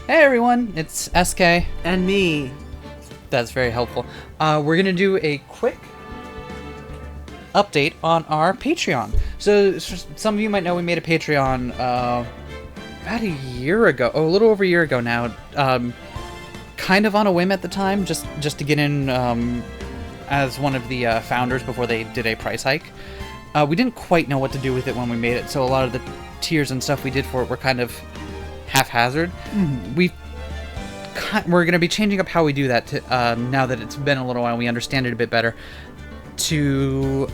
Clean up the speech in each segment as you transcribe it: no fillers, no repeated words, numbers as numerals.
Hey everyone, it's SK. And me. That's very helpful. We're going to do a quick update on our Patreon. So some of you might know we made a Patreon about a year ago, a little over a year ago now. Kind of on a whim at the time, just to get in as one of the founders before they did a price hike. We didn't quite know what to do with it when we made it, so a lot of the tiers and stuff we did for it were kind of haphazard. Mm-hmm. We're going to be changing up how we do that to, now that it's been a little while, we understand it a bit better, to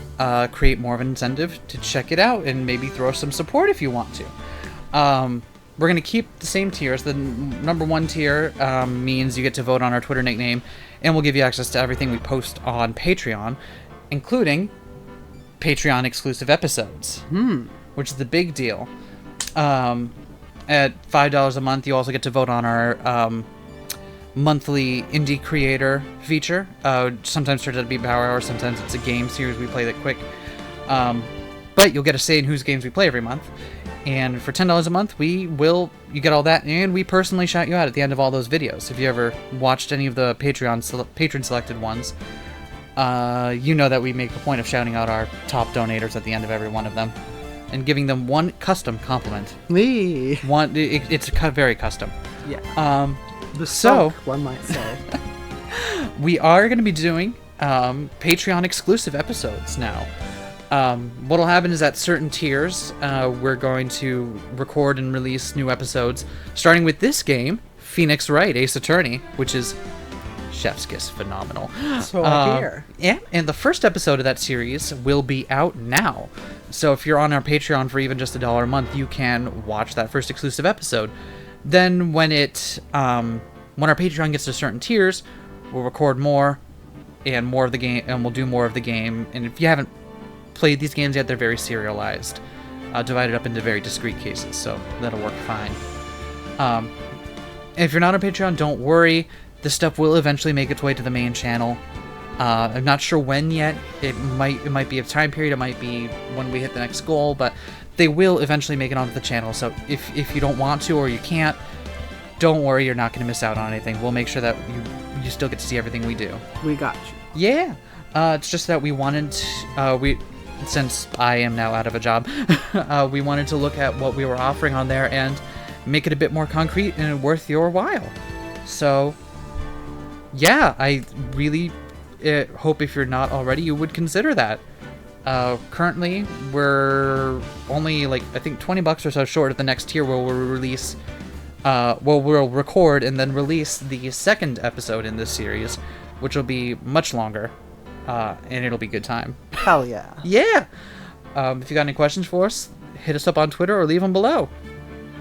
create more of an incentive to check it out and maybe throw some support if you want to. We're going to keep the same tiers. The number one tier means you get to vote on our Twitter nickname, and we'll give you access to everything we post on Patreon, including Patreon exclusive episodes, which is the big deal. At $5 a month, you also get to vote on our monthly indie creator feature. Sometimes turns out to be Power Hour, sometimes it's a game series we play that quick. But you'll get a say in whose games we play every month. And for $10 a month, you get all that, and we personally shout you out at the end of all those videos. If you ever watched any of the patron selected ones, you know that we make a point of shouting out our top donators at the end of every one of them, and giving them one custom compliment. It's very custom. Yeah. One might say. We are going to be doing Patreon exclusive episodes now. What'll happen is at certain tiers, we're going to record and release new episodes, starting with this game, Phoenix Wright, Ace Attorney, which is chef's kiss phenomenal. So I hear. Yeah, and the first episode of that series will be out now. So if you're on our Patreon for even just $1 a month, you can watch that first exclusive episode. Then when our Patreon gets to certain tiers, we'll record more of the game, and we'll do more of the game. And if you haven't played these games yet, they're very serialized, divided up into very discrete cases, so that'll work fine. If you're not on Patreon, don't worry. This stuff will eventually make its way to the main channel. I'm not sure when yet. It might be a time period. It might be when we hit the next goal, but they will eventually make it onto the channel. So if you don't want to or you can't, don't worry. You're not going to miss out on anything. We'll make sure that you still get to see everything we do. We got you. Yeah. It's just that we wanted since I am now out of a job, we wanted to look at what we were offering on there and make it a bit more concrete and worth your while. So yeah, I really hope if you're not already, you would consider that. Currently, we're only I think $20 or so short of the next tier where we'll release, we'll record and then release the second episode in this series, which will be much longer, and it'll be a good time. Hell yeah. Yeah! If you got any questions for us, hit us up on Twitter or leave them below.